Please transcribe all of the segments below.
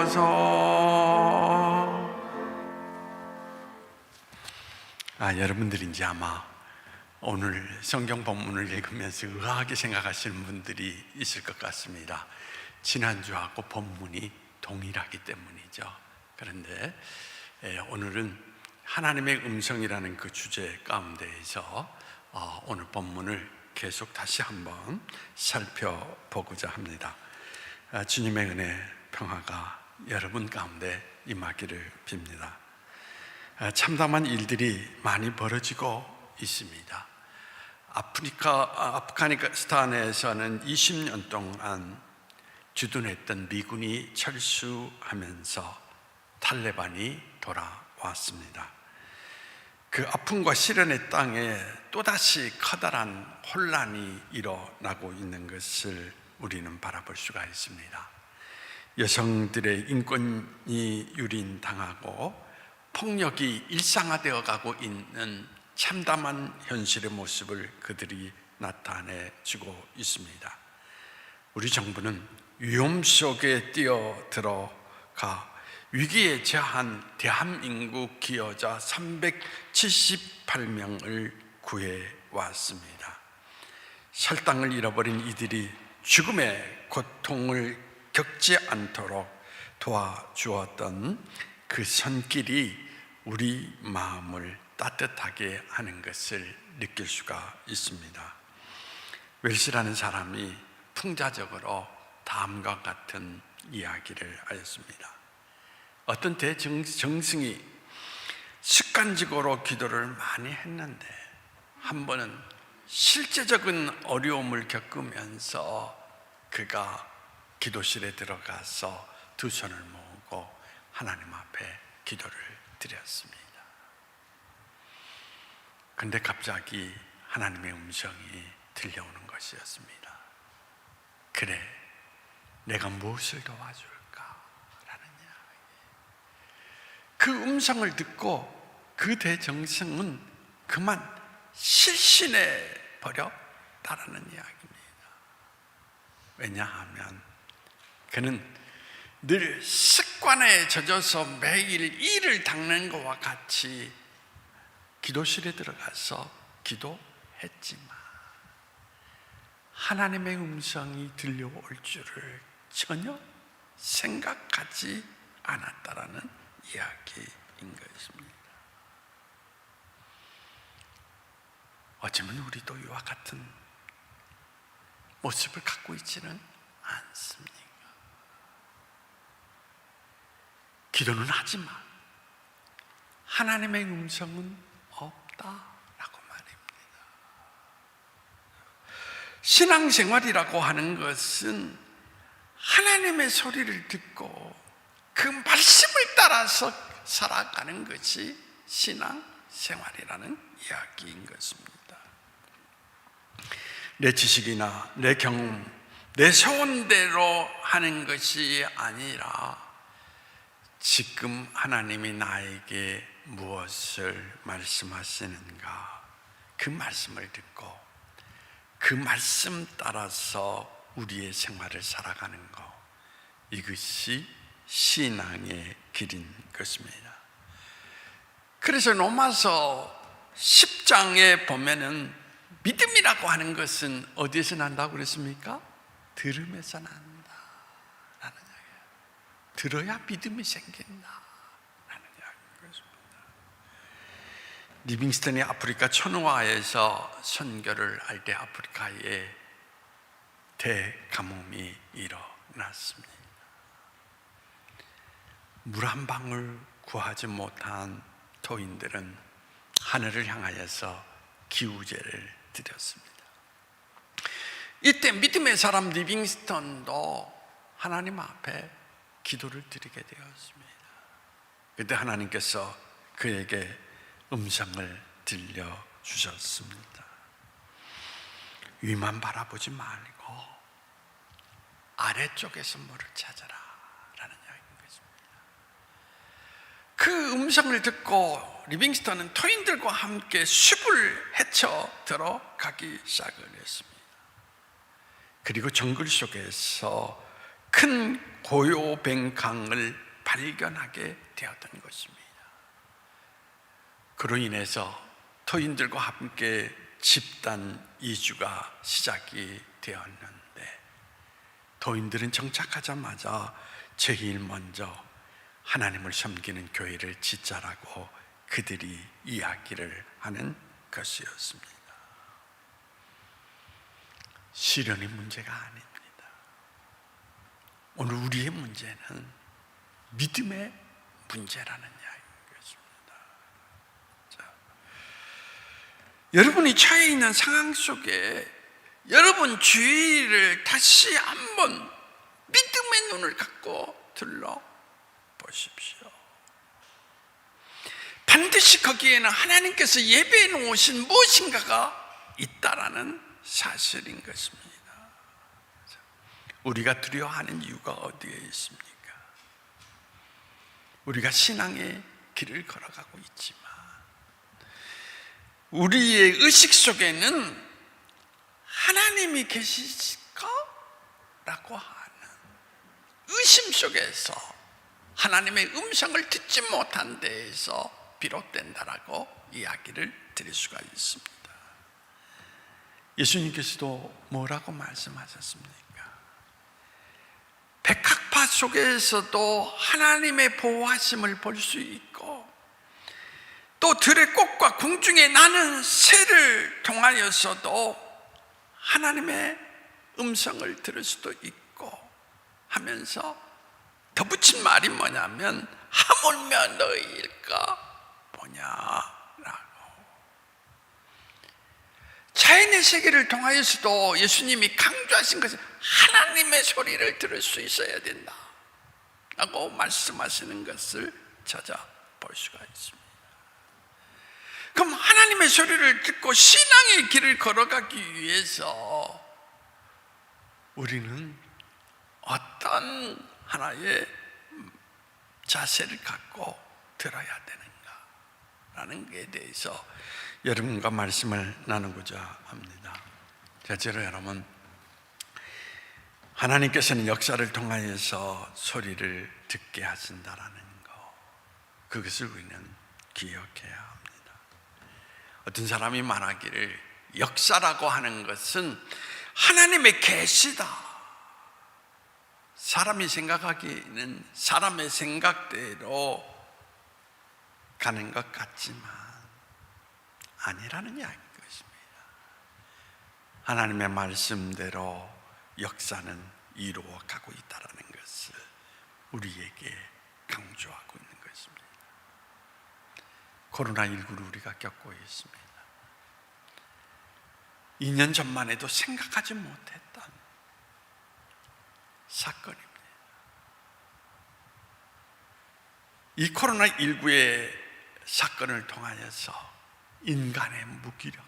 주옵소서. 여러분들이 이제 아마 오늘 성경 본문을 읽으면서 의아하게 생각하시는 분들이 있을 것 같습니다. 지난주하고 본문이 동일하기 때문이죠. 그런데 오늘은 하나님의 음성이라는 그 주제 가운데에서 오늘 본문을 계속 다시 한번 살펴보고자 합니다. 주님의 은혜, 평화가 여러분 가운데 임하기를 빕니다. 참담한 일들이 많이 벌어지고 있습니다. 아프가니스탄에서는 20년 동안 주둔했던 미군이 철수하면서 탈레반이 돌아왔습니다. 그 아픔과 시련의 땅에 또다시 커다란 혼란이 일어나고 있는 것을 우리는 바라볼 수가 있습니다. 여성들의 인권이 유린당하고 폭력이 일상화되어 가고 있는 참담한 현실의 모습을 그들이 나타내주고 있습니다. 우리 정부는 위험 속에 뛰어들어가 위기에 처한 대한민국 기여자 378명을 구해왔습니다. 설당을 잃어버린 이들이 죽음의 고통을 겪지 않도록 도와주었던 그 손길이 우리 마음을 따뜻하게 하는 것을 느낄 수가 있습니다. 웰스라는 사람이 풍자적으로 다음과 같은 이야기를 하였습니다. 어떤 대정승이 습관적으로 기도를 많이 했는데 한 번은 실제적인 어려움을 겪으면서 그가 기도실에 들어가서 두 손을 모으고 하나님 앞에 기도를 드렸습니다. 근데 갑자기 하나님의 음성이 들려오는 것이었습니다. 그래, 내가 무엇을 도와줄까? 라는 이야기. 그 음성을 듣고 그 대정승은 그만 실신해 버렸다라는 이야기입니다. 왜냐하면 그는 늘 습관에 젖어서 매일 이를 닦는 것과 같이 기도실에 들어가서 기도했지만 하나님의 음성이 들려올 줄을 전혀 생각하지 않았다라는 이야기인 것입니다. 어쩌면 우리도 이와 같은 모습을 갖고 있지는 않습니까? 기도는 하지만 하나님의 음성은 없다라고 말입니다. 신앙생활이라고 하는 것은 하나님의 소리를 듣고 그 말씀을 따라서 살아가는 것이 신앙생활이라는 이야기인 것입니다. 내 지식이나 내 경험, 내 소원대로 하는 것이 아니라 지금 하나님이 나에게 무엇을 말씀하시는가, 그 말씀을 듣고 그 말씀 따라서 우리의 생활을 살아가는 것, 이것이 신앙의 길인 것입니다. 그래서 로마서 10장에 보면은 믿음이라고 하는 것은 어디에서 난다고 그랬습니까? 들음에서 난다 라는 이야기예요. 들어야 믿음이 생긴다 라는 이야기인 것입니다. 리빙스턴이 아프리카 천우아에서 선교를 할 때 아프리카에 대가뭄이 일어났습니다. 물 한 방울 구하지 못한 토인들은 하늘을 향하여서 기우제를 드렸습니다. 이때 믿음의 사람 리빙스턴도 하나님 앞에 기도를 드리게 되었습니다. 그때 하나님께서 그에게 음성을 들려주셨습니다. 위만 바라보지 말고 아래쪽에서 물을 찾아라 라는 이야기인 것입니다. 그 음성을 듣고 리빙스턴은 토인들과 함께 숲을 헤쳐 들어가기 시작을 했습니다. 그리고 정글 속에서 큰 고요뱅강을 발견하게 되었던 것입니다. 그로 인해서 터인들과 함께 집단 이주가 시작이 되었는데, 도인들은 정착하자마자 제일 먼저 하나님을 섬기는 교회를 짓자라고 그들이 이야기를 하는 것이었습니다. 시련이 문제가 아닙니다. 오늘 우리의 문제는 믿음의 문제라는 이야기인 것입니다. 자, 여러분이 처해 있는 상황 속에 여러분 주위를 다시 한번 믿음의 눈을 갖고 둘러보십시오. 반드시 거기에는 하나님께서 예배해 놓으신 무엇인가가 있다라는 사실인 것입니다. 우리가 두려워하는 이유가 어디에 있습니까? 우리가 신앙의 길을 걸어가고 있지만 우리의 의식 속에는 하나님이 계실까? 라고 하는 의심 속에서 하나님의 음성을 듣지 못한 데에서 비롯된다라고 이야기를 드릴 수가 있습니다. 예수님께서도 뭐라고 말씀하셨습니까? 백합화 속에서도 하나님의 보호하심을 볼 수 있고, 또 들의 꽃과 궁중에 나는 새를 통하여서도 하나님의 음성을 들을 수도 있고 하면서 덧붙인 말이 뭐냐면, 하물며 너희일까 보냐라고. 자연의 세계를 통하여서도 예수님이 강조하신 것은 하나님의 소리를 들을 수 있어야 된다 라고 말씀하시는 것을 찾아볼 수가 있습니다. 그럼 하나님의 소리를 듣고 신앙의 길을 걸어가기 위해서 우리는 어떤 하나의 자세를 갖고 들어야 되는가 라는 것에 대해서 여러분과 말씀을 나누고자 합니다. 첫째로, 여러분, 하나님께서는 역사를 통하여서 소리를 듣게 하신다라는 것, 그것을 우리는 기억해야 합니다. 어떤 사람이 말하기를 역사라고 하는 것은 하나님의 계시다. 사람이 생각하기에는 사람의 생각대로 가는 것 같지만 아니라는 이야기인 것입니다. 하나님의 말씀대로 역사는 이루어가고 있다는 것을 우리에게 강조하고 있는 것입니다. 코로나19를 우리가 겪고 있습니다. 2년 전만 해도 생각하지 못했던 사건입니다. 이 코로나19의 사건을 통하여서 인간의 무기력함,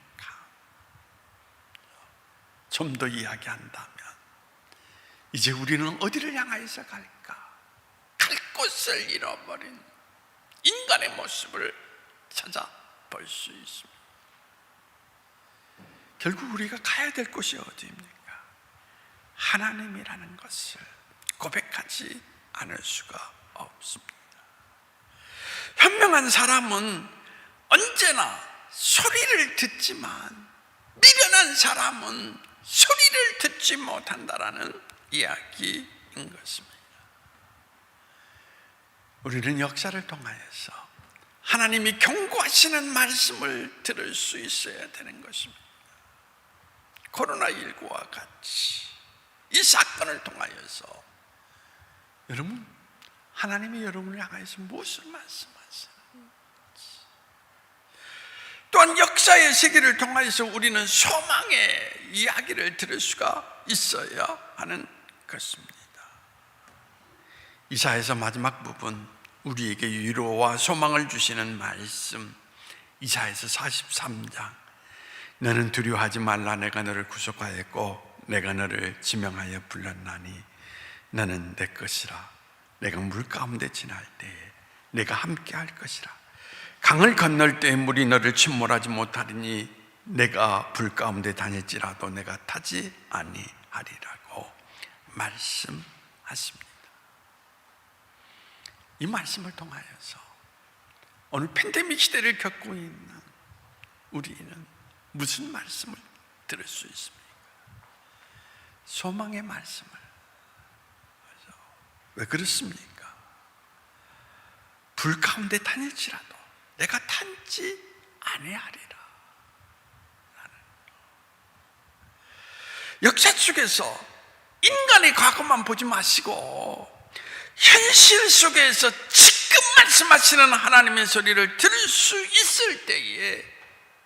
좀 더 이야기한다면 이제 우리는 어디를 향하여서 갈까? 갈 곳을 잃어버린 인간의 모습을 찾아볼 수 있습니다. 결국 우리가 가야 될 곳이 어디입니까? 하나님이라는 것을 고백하지 않을 수가 없습니다. 현명한 사람은 언제나 소리를 듣지만 미련한 사람은 소리를 듣지 못한다라는 이야기인 것입니다. 우리는 역사를 통하여서 하나님이 경고하시는 말씀을 들을 수 있어야 되는 것입니다. 코로나19와 같이 이 사건을 통하여서 여러분, 하나님이 여러분을 향해서 무엇을 말씀하시는지, 또한 역사의 세계를 통하여서 우리는 소망의 이야기를 들을 수가 있어야 하는 것입니다. 이사야서 마지막 부분, 우리에게 위로와 소망을 주시는 말씀, 이사야서 43장, 너는 두려워하지 말라. 내가 너를 구속하였고 내가 너를 지명하여 불렀나니 너는 내 것이라. 내가 물 가운데 지날 때에 내가 함께 할 것이라. 강을 건널 때에 물이 너를 침몰하지 못하리니 내가 불 가운데 다닐지라도 내가 타지 아니하리라고 말씀하셨습니다. 하십니다. 이 말씀을 통하여서 오늘 팬데믹 시대를 겪고 있는 우리는 무슨 말씀을 들을 수 있습니까? 소망의 말씀을. 왜 그렇습니까? 불 가운데 다닐지라도 내가 탄지 아니하리라. 역사 속에서 인간의 과거만 보지 마시고 현실 속에서 지금 말씀하시는 하나님의 소리를 들을 수 있을 때에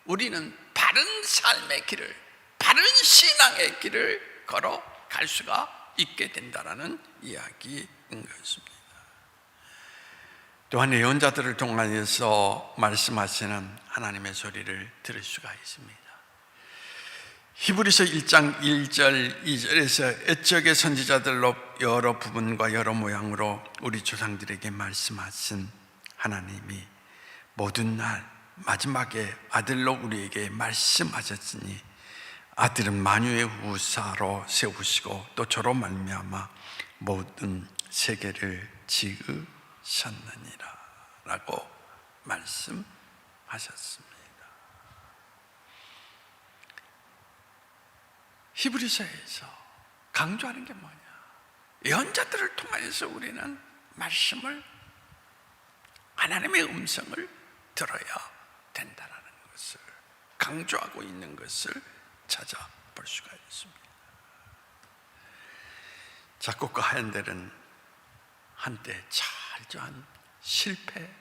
우리는 바른 삶의 길을, 바른 신앙의 길을 걸어갈 수가 있게 된다는 이야기인 것입니다. 또한 예언자들을 통하여서 말씀하시는 하나님의 소리를 들을 수가 있습니다. 히브리서 1장 1절 2절에서 옛적의 선지자들로 여러 부분과 여러 모양으로 우리 조상들에게 말씀하신 하나님이 모든 날 마지막에 아들로 우리에게 말씀하셨으니 아들은 만유의 후사로 세우시고 또 저로 말미암아 모든 세계를 지으셨느니라 라고 말씀하셨습니다. 히브리서에서 강조하는 게 뭐냐? 예언자들을 통해서 우리는 말씀을, 하나님의 음성을 들어야 된다는 것을 강조하고 있는 것을 찾아볼 수가 있습니다. 작곡가 핸델은 한때 철저한 실패자였습니다.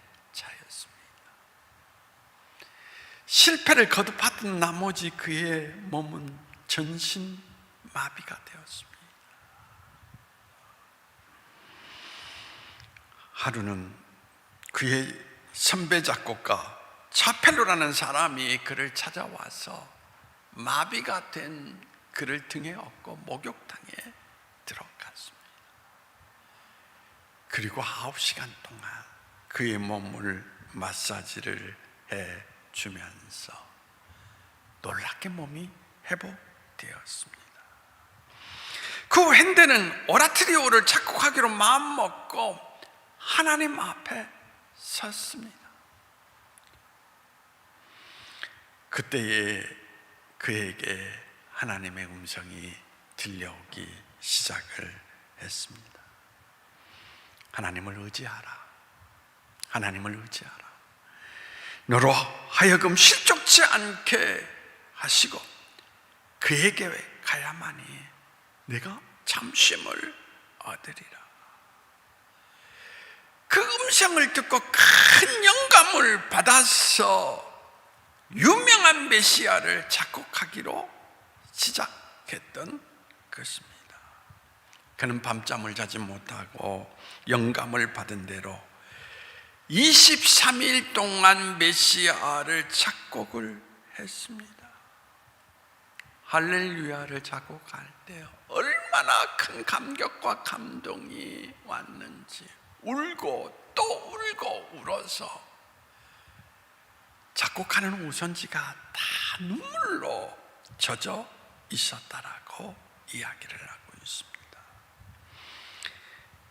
실패를 거듭받은 나머지 그의 몸은 전신 마비가 되었습니다. 하루는 그의 선배 작곡가 차펠로라는 사람이 그를 찾아와서 마비가 된 그를 등에 업고 목욕탕에 들어갔습니다. 그리고 9시간 동안 그의 몸을 마사지를 해주면서 놀랍게 몸이 회복되었습니다. 그 핸델은 오라토리오를 작곡하기로 마음먹고 하나님 앞에 섰습니다. 그때에 그에게 하나님의 음성이 들려오기 시작을 했습니다. 하나님을 의지하라. 하나님을 의지하라. 너로 하여금 실족치 않게 하시고 그에게 가야만이 내가 잠쉼을 얻으리라. 그 음성을 듣고 큰 영감을 받아서 유명한 메시아를 작곡하기로 시작했던 것입니다. 그는 밤잠을 자지 못하고 영감을 받은 대로 23일 동안 메시아를 작곡을 했습니다. 할렐루야를 작곡할 때 얼마나 큰 감격과 감동이 왔는지 울고 또 울고 울어서 작곡하는 우선지가 다 눈물로 젖어 있었다라고 이야기를 하고 있습니다.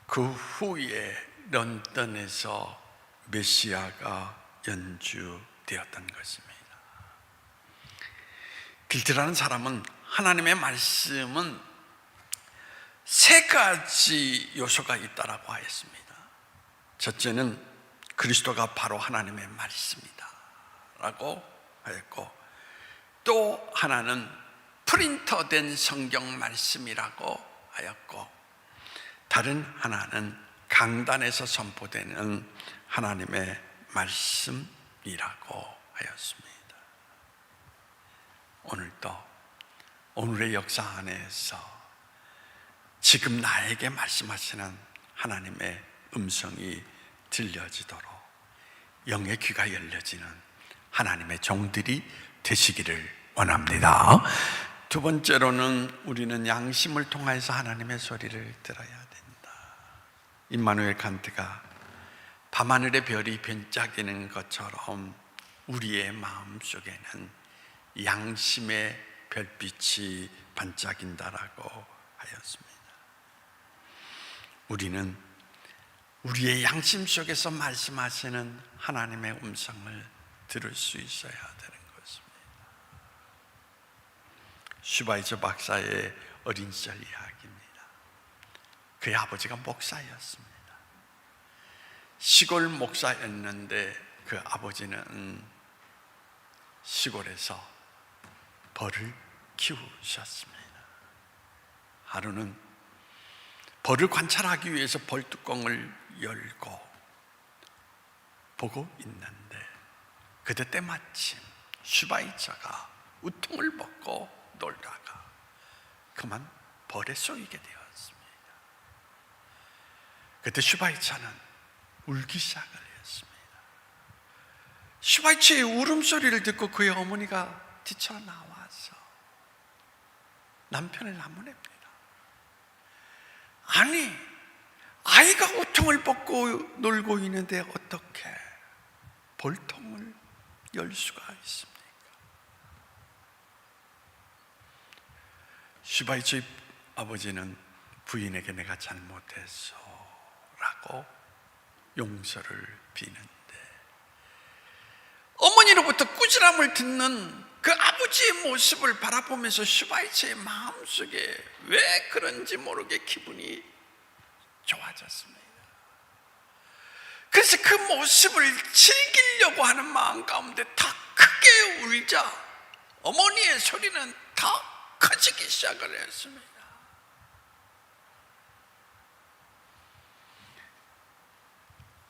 그 후에 런던에서 메시아가 연주되었던 것입니다. 길드라는 사람은 하나님의 말씀은 3가지 요소가 있다라고 하였습니다. 첫째는 그리스도가 바로 하나님의 말씀이다 라고 하였고, 또 하나는 프린터된 성경 말씀이라고 하였고, 다른 하나는 강단에서 선포되는 하나님의 말씀이라고 하였습니다. 오늘도 오늘의 역사 안에서 지금 나에게 말씀하시는 하나님의 음성이 들려지도록 영의 귀가 열려지는 하나님의 종들이 되시기를 원합니다. 두 번째로는 우리는 양심을 통해서 하나님의 소리를 들어야 된다. 임마누엘 칸트가 밤하늘의 별이 반짝이는 것처럼 우리의 마음속에는 양심의 별빛이 반짝인다라고 하였습니다. 우리는 우리의 양심 속에서 말씀하시는 하나님의 음성을 들을 수 있어야 되는 것입니다. 슈바이처 박사의 어린 시절 이야기입니다. 그의 아버지가 목사였습니다. 시골 목사였는데 그 아버지는 시골에서 벌을 키우셨습니다. 하루는 벌을 관찰하기 위해서 벌뚜껑을 열고 보고 있는데 그때 때마침 슈바이처가 우통을 벗고 놀다가 그만 벌에 쏘이게 되었습니다. 그때 슈바이처는 울기 시작을 했습니다. 슈바이처의 울음소리를 듣고 그의 어머니가 뛰쳐나와서 남편을 나무냅니다. 아니, 아이가 우통을 벗고 놀고 있는데 어떻게 벌통을 열 수가 있습니까? 슈바이처의 아버지는 부인에게 내가 잘못했어 라고 용서를 비는데 어머니로부터 꾸지람을 듣는 그 아버지의 모습을 바라보면서 슈바이처의 마음속에 왜 그런지 모르게 기분이 좋아졌습니다. 그래서 그 모습을 즐기려고 하는 마음 가운데 더 크게 울자 어머니의 소리는 더 커지기 시작을 했습니다.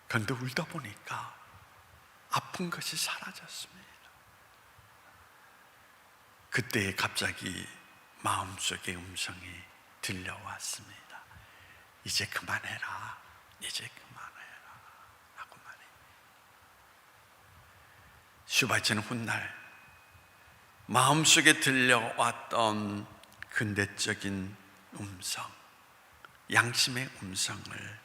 그런데 울다 보니까 아픈 것이 사라졌습니다. 그때 갑자기 마음속에 음성이 들려왔습니다. 이제 그만해라, 이제 그만해라 라고 말해요. 슈바이처는 훗날 마음속에 들려왔던 근대적인 음성, 양심의 음성을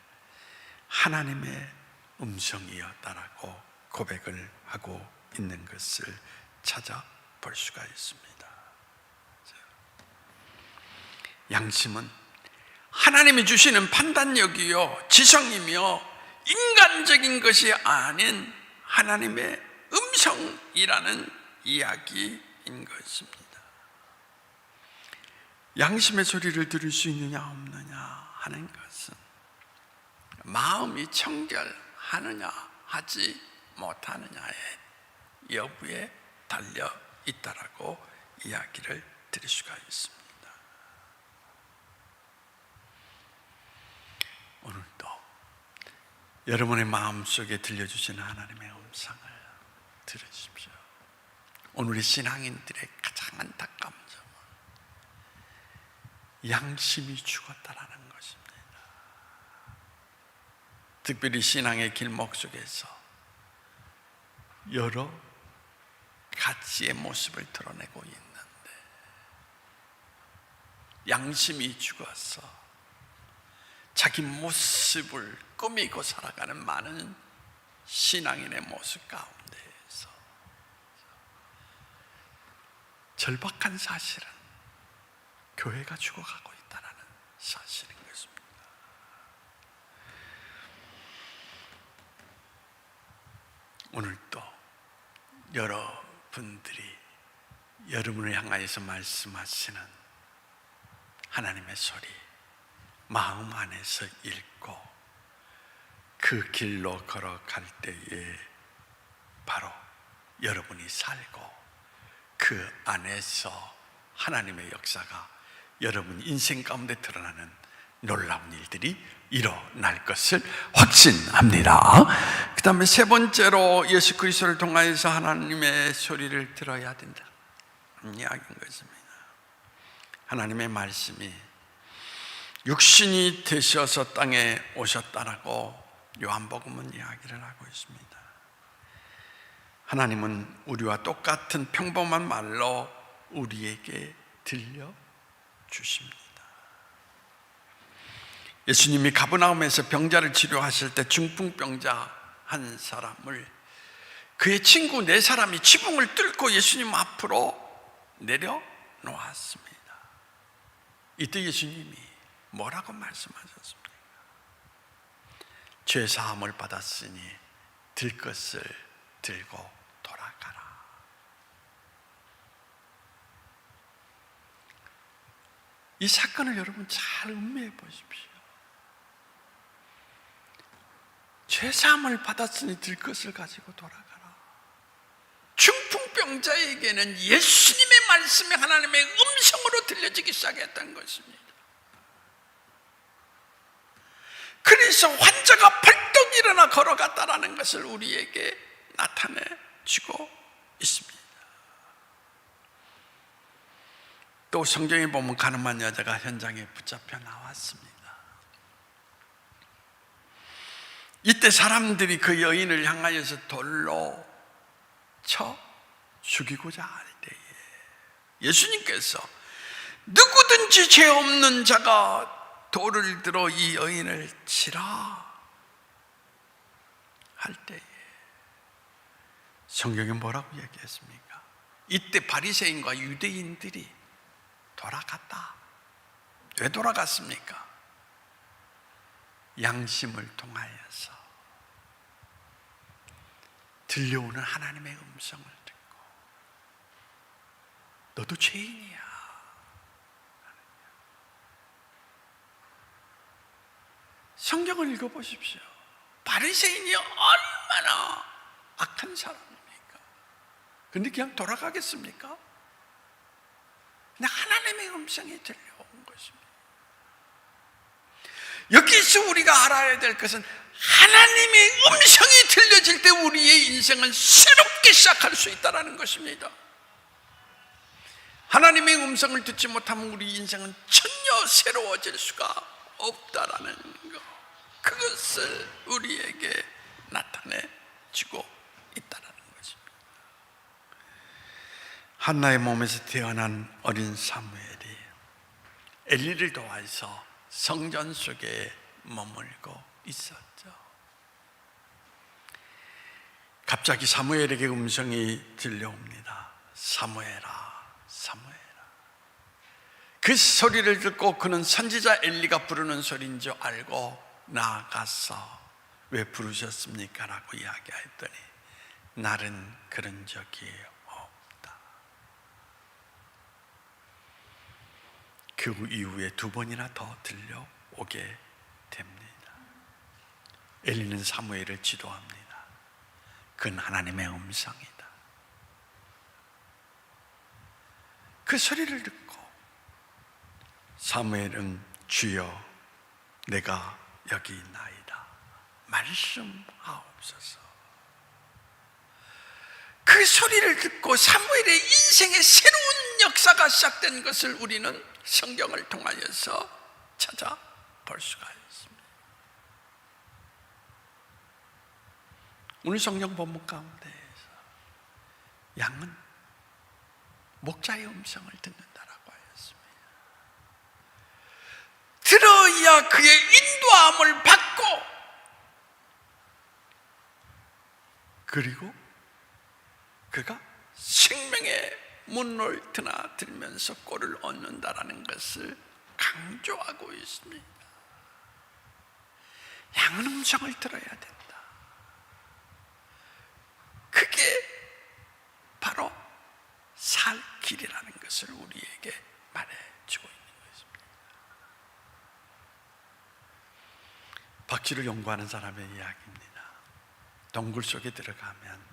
하나님의 음성이었다라고 고백을 하고 있는 것을 찾아볼 수가 있습니다. 양심은 하나님이 주시는 판단력이요 지성이며 인간적인 것이 아닌 하나님의 음성이라는 이야기인 것입니다. 양심의 소리를 들을 수 있느냐 없느냐 하는 것은 마음이 청결하느냐 하지 못하느냐의 여부에 달려 있다라고 이야기를 드릴 수가 있습니다. 오늘도 여러분의 마음속에 들려주시는 하나님의 음성을 들으십시오. 오늘의 신앙인들의 가장 안타까운 점은 양심이 죽었다라는 것입니다. 특별히 신앙의 길목 속에서 여러 가지의 모습을 드러내고 있는데 양심이 죽어서 자기 모습을 꾸미고 살아가는 많은 신앙인의 모습 가운데에서 절박한 사실은 교회가 죽어가고 있다는 사실인 것입니다. 오늘도 여러분들이 여러분을 향하여서 말씀하시는 하나님의 소리 마음 안에서 읽고 그 길로 걸어갈 때에 바로 여러분이 살고 그 안에서 하나님의 역사가 여러분 인생 가운데 드러나는 놀라운 일들이 일어날 것을 확신합니다. 그 다음에 세 번째로 예수 그리스도를 통하여서 하나님의 소리를 들어야 된다 이야기인 것입니다. 하나님의 말씀이 육신이 되셔서 땅에 오셨다라고 요한복음은 이야기를 하고 있습니다. 하나님은 우리와 똑같은 평범한 말로 우리에게 들려주십니다. 예수님이 가버나움에서 병자를 치료하실 때 중풍병자 한 사람을 그의 친구 네 사람이 지붕을 뚫고 예수님 앞으로 내려놓았습니다. 이때 예수님이 뭐라고 말씀하셨습니까? 죄 사함을 받았으니 들 것을 들고 돌아가라. 이 사건을 여러분 잘 음미해 보십시오. 죄 사함을 받았으니 들 것을 가지고 돌아가라. 중풍병자에게는 예수님의 말씀이 하나님의 음성으로 들려지기 시작했던 것입니다. 그래서 환자가 벌떡 일어나 걸어갔다라는 것을 우리에게 나타내 주고 있습니다. 또 성경에 보면 가늠한 여자가 현장에 붙잡혀 나왔습니다. 이때 사람들이 그 여인을 향하여서 돌로 쳐 죽이고자 할 때에 예수님께서 누구든지 죄 없는 자가 돌을 들어 이 여인을 치라 할 때에 성경에 뭐라고 얘기했습니까? 이때 바리새인과 유대인들이 돌아갔다. 왜 돌아갔습니까? 양심을 통하여서 들려오는 하나님의 음성을 듣고 너도 죄인이야. 성경을 읽어보십시오. 바리새인이 얼마나 악한 사람입니까? 근데 그냥 돌아가겠습니까? 그냥 하나님의 음성이 들려온 것입니다. 여기서 우리가 알아야 될 것은 하나님의 음성이 들려질 때 우리의 인생은 새롭게 시작할 수 있다는 것입니다. 하나님의 음성을 듣지 못하면 우리 인생은 전혀 새로워질 수가 없다라는 것, 그것을 우리에게 나타내 주고 있다는 것입니다. 한나의 몸에서 태어난 어린 사무엘이 엘리를 도와서 성전 속에 머물고 있었죠. 갑자기 사무엘에게 음성이 들려옵니다. 사무엘아, 사무엘아. 그 소리를 듣고 그는 선지자 엘리가 부르는 소리인 줄 알고 나아가서 왜 부르셨습니까? 라고 이야기했더니 나는 그런 적이 없다. 그 이후에 2번이나 더 들려오게 됩니다. 엘리는 사무엘을 지도합니다. 그건 하나님의 음성이다. 그 소리를 듣고 사무엘은 주여 내가 여기 있나이다 말씀하옵소서. 그 소리를 듣고 사무엘의 인생의 새로운 역사가 시작된 것을 우리는 성경을 통하여서 찾아볼 수가 있습니다. 오늘 성경 본문 가운데에서 양은 목자의 음성을 듣는다라고 하였습니다. 들어야 그의 인도함을 받고 그리고 그가 생명의 문을 드나들면서 꼴을 얻는다라는 것을 강조하고 있습니다. 양은 음성을 들어야 된다. 그게 바로 살 길이라는 것을 우리에게 말해주고 있는 것입니다. 박쥐를 연구하는 사람의 이야기입니다. 동굴 속에 들어가면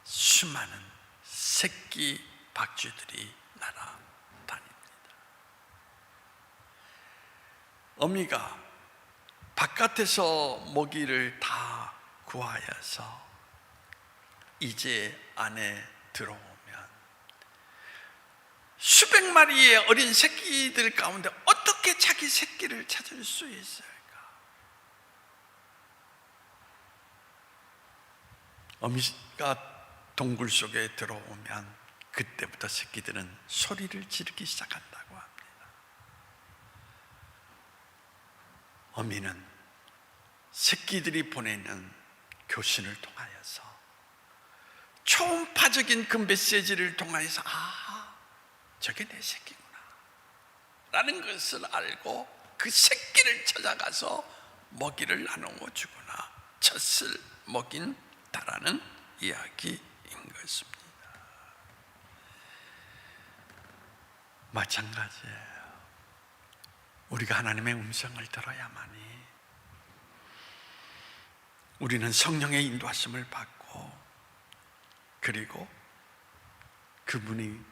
수많은 새끼 박쥐들이 날아다닙니다. 어미가 바깥에서 먹이를 다 구하여서 이제 안에 들어오면 수백 마리의 어린 새끼들 가운데 어떻게 자기 새끼를 찾을 수 있을까? 어미가 동굴 속에 들어오면 그때부터 새끼들은 소리를 지르기 시작한다고 합니다. 어미는 새끼들이 보내는 교신을 통하여서 초음파적인 그 메시지를 통해서 저게 내 새끼구나 라는 것을 알고 그 새끼를 찾아가서 먹이를 나누어 주거나 젖을 먹인다라는 이야기인 것입니다. 마찬가지예요. 우리가 하나님의 음성을 들어야만이 우리는 성령의 인도하심을 받고, 그리고 그분이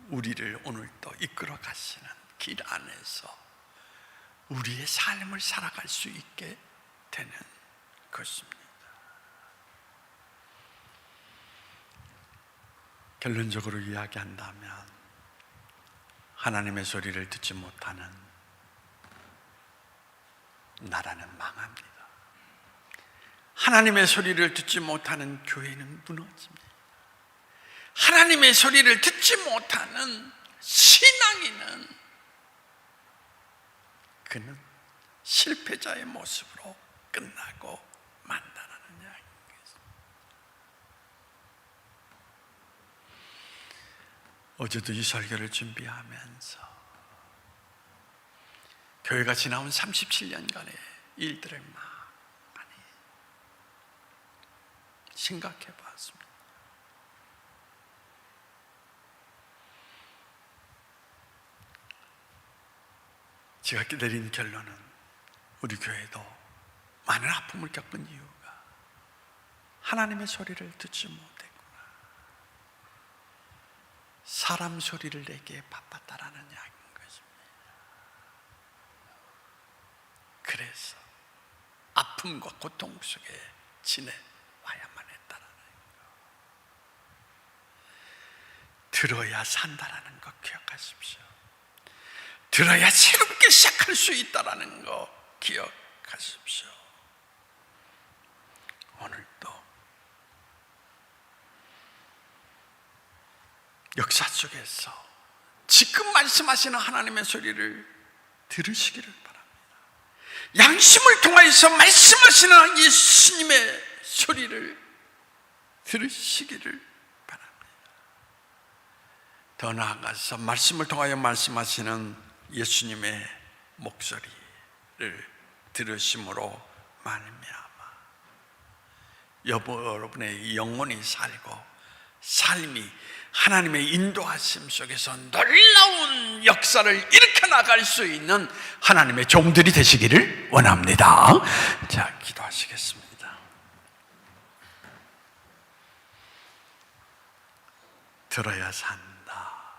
우리를 오늘도 이끌어 가시는 길 안에서 우리의 삶을 살아갈 수 있게 되는 것입니다. 결론적으로 이야기한다면 하나님의 소리를 듣지 못하는 나라는 망합니다. 하나님의 소리를 듣지 못하는 교회는 무너집니다. 하나님의 소리를 듣지 못하는 신앙인은 그는 실패자의 모습으로 끝나고 만다라는 이야기입니다. 어제도 이 설교를 준비하면서 교회가 지나온 37년간의 일들을 많이 생각해 봤습니다. 제가 내린 결론은 우리 교회도 많은 아픔을 겪은 이유가 하나님의 소리를 듣지 못했구나, 사람 소리를 내기에 바빴다라는 이야기인 것입니다. 그래서 아픔과 고통 속에 지내와야만 했다라는 거, 들어야 산다라는 거 기억하십시오. 들어야 새롭게 시작할 수 있다라는 거 기억하십시오. 오늘도 역사 속에서 지금 말씀하시는 하나님의 소리를 들으시기를 바랍니다. 양심을 통하여서 말씀하시는 예수님의 소리를 들으시기를 바랍니다. 더 나아가서 말씀을 통하여 말씀하시는 예수님의 목소리를 들으심으로 말미암아 여러분의 영혼이 살고 삶이 하나님의 인도하심 속에서 놀라운 역사를 일으켜 나갈 수 있는 하나님의 종들이 되시기를 원합니다. 자, 기도하시겠습니다. 들어야 산다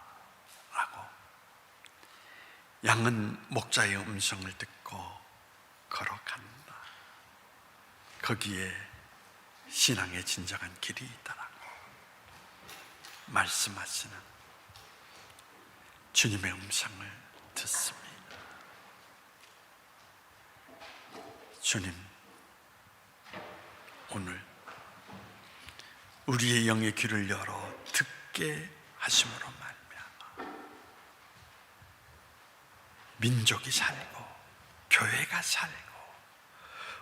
라고, 양은 목자의 음성을 듣고 걸어간다. 거기에 신앙의 진정한 길이 있다라고 말씀하시는 주님의 음성을 듣습니다. 주님, 오늘 우리의 영의 귀를 열어 듣게 하심으로 말미암아 민족이 살고 교회가 살고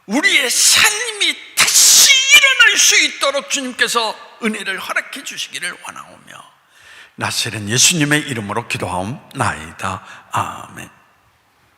우리의 삶이 다시 일어날 수 있도록 주님께서 은혜를 허락해 주시기를 원하오며 나사렛 예수님의 이름으로 기도하옵나이다. 아멘.